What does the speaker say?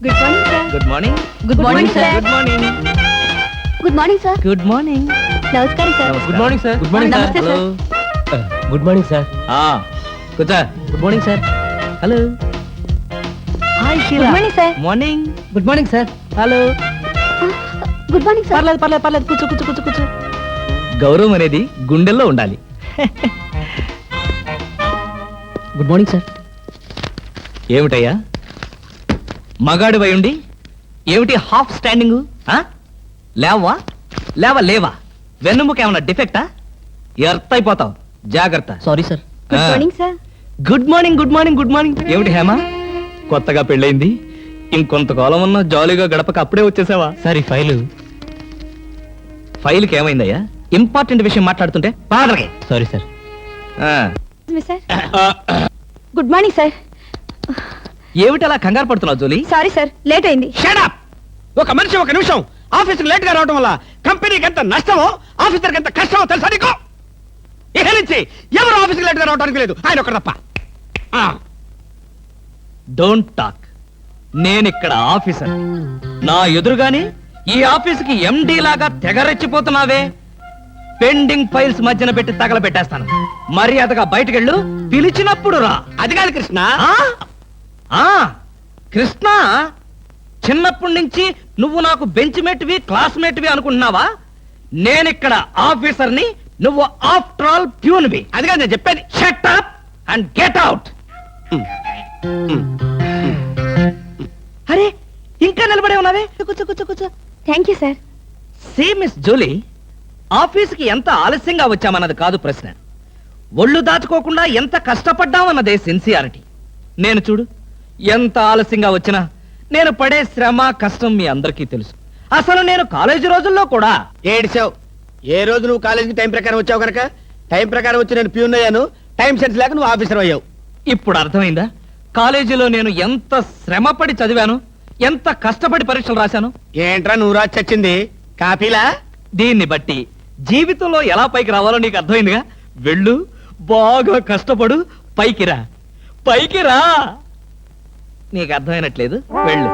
Good morning sir. Good morning. Good morning sir. Good morning sir. Good morning. Good morning. నమస్కారం sir. Good morning sir. Good morning నమస్తే hello. Good morning sir. కూర్చో. Good morning sir. Hello. Hi good morning sir. Morning. Good morning sir. Hello. Good morning sir. పర్లేదు పర్లేదు పర్లేదు కూర్చో కూర్చో కూర్చో కూర్చో. గౌరవం అనేది గుండెల్లో ఉండాలి. Good morning sir. ఏమిటయ్యా మగాడు ఉండి ఏమిటి హాఫ్ స్టాండింగ్? లేవా లేవా లేవా? వెన్నుముక ఏమన్నా డిఫెక్టా? ఎర్త్ అయిపోతావు, జాగ్రత్త. Sorry sir. Good morning sir. Good morning good morning good morning. ఏమిటి హేమ, కొత్తగా పెళ్ళైంది, ఇంకొంతకాలం ఉన్న జాలీగా గడపక అప్పుడే వచ్చేసావా? సార్ ఈ ఫైలు. ఫైల్కి ఏమైందయ్యా? ఇంపార్టెంట్ విషయం మాట్లాడుతుంటే పాదరకి. Sorry sir. Sir good morning sir. ఏమిటి అలా కంగారు పడుతున్నావు జోలీ? సారీ సార్, లేట్ అయింది. షడప్! ఒక మనిషి ఒక నిమిషం ఆఫీస్కి లేట్ గా రావడం వల్ల కంపెనీకి ఎంత నష్టమో ఆఫీసర్కి ఎంత కష్టమో తెలుసా నీకు? ఇక నుంచి ఎవరు ఆఫీస్కి లేట్ గా రావడానికి లేదు, ఆయన ఒకటి తప్ప. Don't talk. నేనిక్కడ ఆఫీసర్. నా ఎదురుగాని ఈ ఆఫీసుకి ఎండి లాగా తెగరెచ్చిపోతున్నావే. పెండింగ్ ఫైల్స్ మధ్యన పెట్టి తగలబెట్టేస్తాను. మర్యాదగా బయటకెళ్ళు, పిలిచినప్పుడు రా. అది కాదు కృష్ణ. కృష్ణ, చిన్నప్పటి నుంచి నువ్వు నాకు బెంచ్ మేట్వి క్లాస్మేట్వి అనుకుంటున్నావా? నేనిక్కడ ఆఫీసర్ని, నువ్వు ఆఫ్టర్ ఆల్ ప్యూన్వి. అది కాదు నేను చెప్పేది. Shut up and get out. అరే, ఇంకా నిలబడే ఉన్నావే? కూర్చో కూర్చో కూర్చో. Thank you sir. See Miss Julie, ఆఫీసుకి ఎంత ఆలస్యంగా వచ్చామన్నది కాదు ప్రశ్న. ఒళ్ళు దాచుకోకుండా ఎంత కష్టపడ్డామన్నదే సిన్సియారిటీ. నేను చూడు, ఎంత ఆలస్యంగా వచ్చినా నేను పడే శ్రమ కష్టం మీ అందరికీ తెలుసు. అసలు నేను కాలేజీ రోజుల్లో కూడా ఏడిచావు. ఏ రోజు నువ్వు కాలేజీకి టైం ప్రకారం వచ్చావు కనుక టైం ప్రకారం వచ్చి నేను ప్యూన్ అయ్యాను. టైం సెన్స్ లేక నువ్వు ఆఫీసర్ అయ్యావు. ఇప్పుడు అర్థమైందా కాలేజీలో నేను ఎంత శ్రమపడి చదివాను, ఎంత కష్టపడి పరీక్షలు రాశాను? ఏంట్రా నువ్వు రాసి చచ్చింది కాపీలా? దీన్ని బట్టి జీవితంలో ఎలా పైకి రావాలో నీకు అర్థమైందిగా. వెళ్ళు, బాగా కష్టపడు, పైకి రా. పైకి రా. నీకు అర్థమైనట్లేదు, వెళ్ళు.